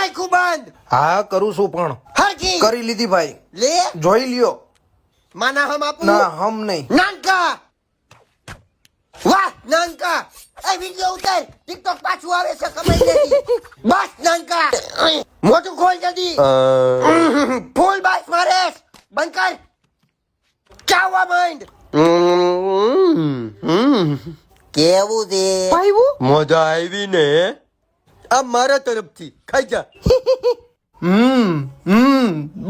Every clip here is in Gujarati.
નાખું બંધ. હા કરું છું પણ હરખી કરી લીધી ભાઈ. લે જોઈ લ્યો. માના હમ આપું. ના હમ નહીં. નાનકા વાહ નાનકા એ વિડિયો ઉતાર ટિકટોક પાછું આવે છે કમાઈ લેતી. બસ નાનકા મોટું ખોલ જલ્દી. ફૂલ બાસ મારે બંધ કર. ચાવા માંડ. કેવું છે મજા આવી ને આ મારા તરફથી ખાઈ જા.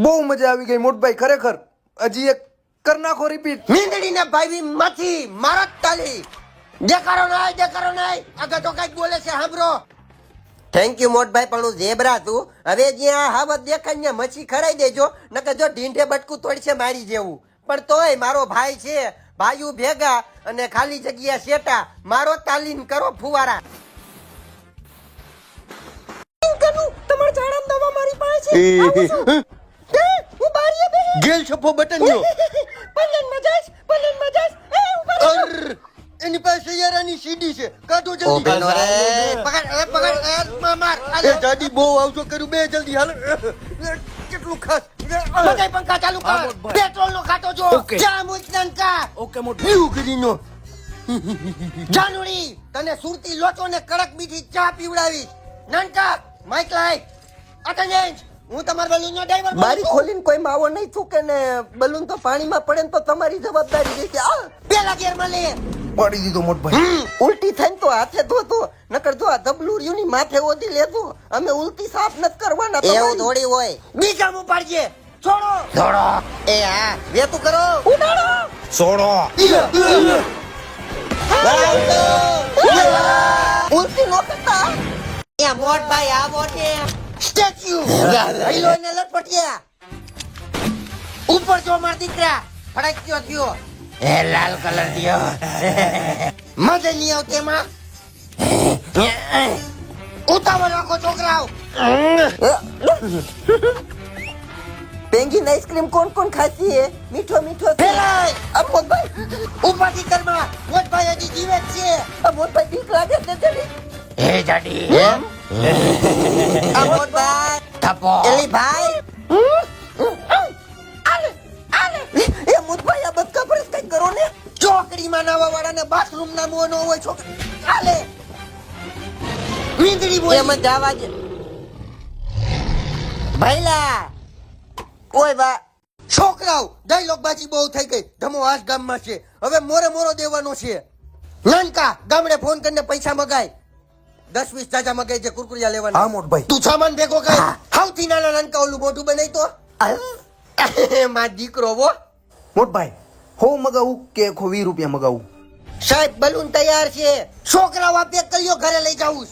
બહુ મજા આવી ગઈ મોટભાઈ ખરેખર. હજી એક કર નાખો રિપીટ. મીંદડીને ભાઈ માંથી મારા તાલી દેખાડો નહીં આગળ તો કઈક બોલે છે સાંભળો. થેન્ક યુ મોટભાઈ પણ હું ઝેબ્રા તું હવે જ્યાં હાવત દેખાય ને મચ્છી ખરાઈ દેજો નકર જો ઢીંઢે બટકું તોડશે મારી જેવું. પણ તોય મારો ભાઈ છે ભાઈઓ ભેગા અને ખાલી જગ્યા શેટા મારો તાલીમ કરો ફુવારા. તમાર જાણમ દવા મારી પાસે છે. હું બારીએ બે ગેલ છપો બટન્યો પલનમાં જાસ એ ઉપર એની પાસે યારાની સીડી છે કાઢો જલ્દી. પકડ માર એ દાદી બહુ આવજો કરું બે જલ્દી હાલ. કેટલું ખાસ બધાય પંખા ચાલુ કર. પેટ્રોલ નો ખાતો જો જા મુજનન કા. ઓકે મોટો. પીવું કરીનો જાનુડી તને સુરતી લોચો ને કડક મીઠી ચા પીવડાવી. નાનકા માઈક લાઈ અટેન્ડન્સ હું તમાર બલૂન નો ડ્રાઈવર બારી ખોલીને કોઈ માવો નહીં થૂકે ને બલૂન તો પાણીમાં પડે ને તો તમારી જવાબદારી રહેશે. આ પેલા ગેરમાં લે પાડી દીધો મોટભાઈ. ઉલટી થઈને તો હાથે ધોતો નકર જો આ ધબલુરિયું ની માથે ઓદી લેતો અમે ઉલટી સાફ નથી કરવાના. એવું થોડી હોય બીજા મુ પાડજે. છોડો એ હા વેતું કરો ઉડાડો છોડો. ઉલટી નો કરતા એ મોટભાઈ આ મોટે સ્ટેચ્યુ હઈલો ને લટપટિયા ઉપર જો માર દીકરા ફડક્યો થયો એ લાલ કલર દિયો મજા નહીં આવતી એમાં. ઉતાવળ રાખો છોકરાઓ. પેંગીન આઈસ્ક્રીમ કોણ કોણ ખાતી હે મીઠો મીઠો ફેલાય. મોટભાઈ ઉપાધિ કરમાં મોટભાઈ હજી જીવે જ છે. મોટભાઈ બીક લાગે છે જડી હે જાડી મોટભાઈ થપો એલી ભાઈ એ મોટભાઈ આ બચકા પર કઈ કરો ને. ચોકડીમાં નાવા વાળાને બાથરૂમ ના મોં નો હોય છોકરી ચાલે મીંદડી બોલી એમ જાવા જ ભાઈલા. ઓય બા છોકરાઓ ડાયલોગબાજી બહુ થઈ ગઈ. ધમો આજ ગામમાં છે હવે મોરો દેવાનો છે. નાનકા ગામડે ફોન કરીને પૈસા મગાય 10-20 જાજા મગાઈ જે કુરકુરિયા લેવાના. હા મોટભાઈ. તું સામાન ભેગો કર. સૌથી નાના નાનકા ઓલું મોઢું બનાવી તો માં દીકરો વો મોટભાઈ હો મગાવું કે 20 રૂપિયા મગાવું. સાહેબ બલૂન તૈયાર છે. છોકરાઓ પેક કર્યો ઘરે લઈ જાઉં.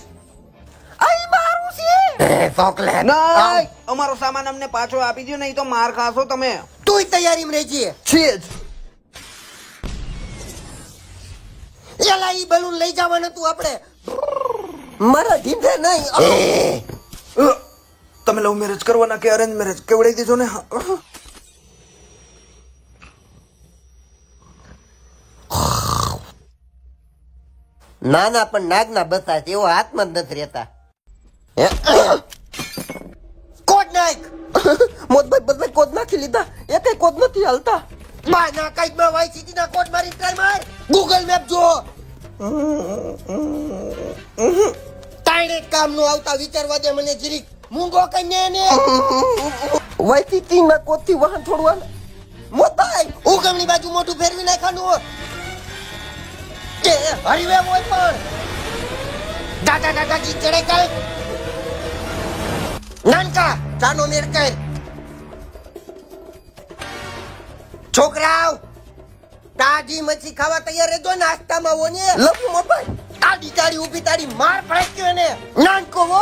આઈ બારું છે ચોકલેટ. ના અમારો સામાન અમને પાછો આપી દો નહીં તો માર ખાશો તમે. તુંય તૈયારીમાં રહેજે. છે જ. એલા ઈ બલૂન લઈ જવાનું તું આપણે મારા ઢીંઢે નહીં. તમે લવ મેરેજ કરવાના કે અરેન્જ મેરેજ કેવડાઈ દેજો ને. નાના પણ નાગના બતા એવો હાથમાં જ નથી રહેતા. કોડ નાખ મોટભાઈ બધાય કોડ નાખી લીધા એકેય કોડ નથી હાલતા. બા ના કઈ બે વાય સીટી ના કોડ મારી ટ્રાય માર. ગૂગલ મેપ જો તાણે કામ નો આવતા વિચારવા દે મને જરીક. મૂંગો કઈને ને વાય સીટી ના કોડ થી વાહન છોડવાના. મોટભાઈ ઉગમની બાજુ મોઢું ફેરવી નાખવાનું. કે હરીવે મોય પણ દાદા કી ચડે કર. નાનકા ચાનો મેર કર. છોકરાઓ તાજી મચ્છી ખાવા તૈયાર રહેજો નાસ્તામાં હો ને. લવ મોબાઈલ આડી તારી ઊભી તારી માર પડે ને નાનકો હો.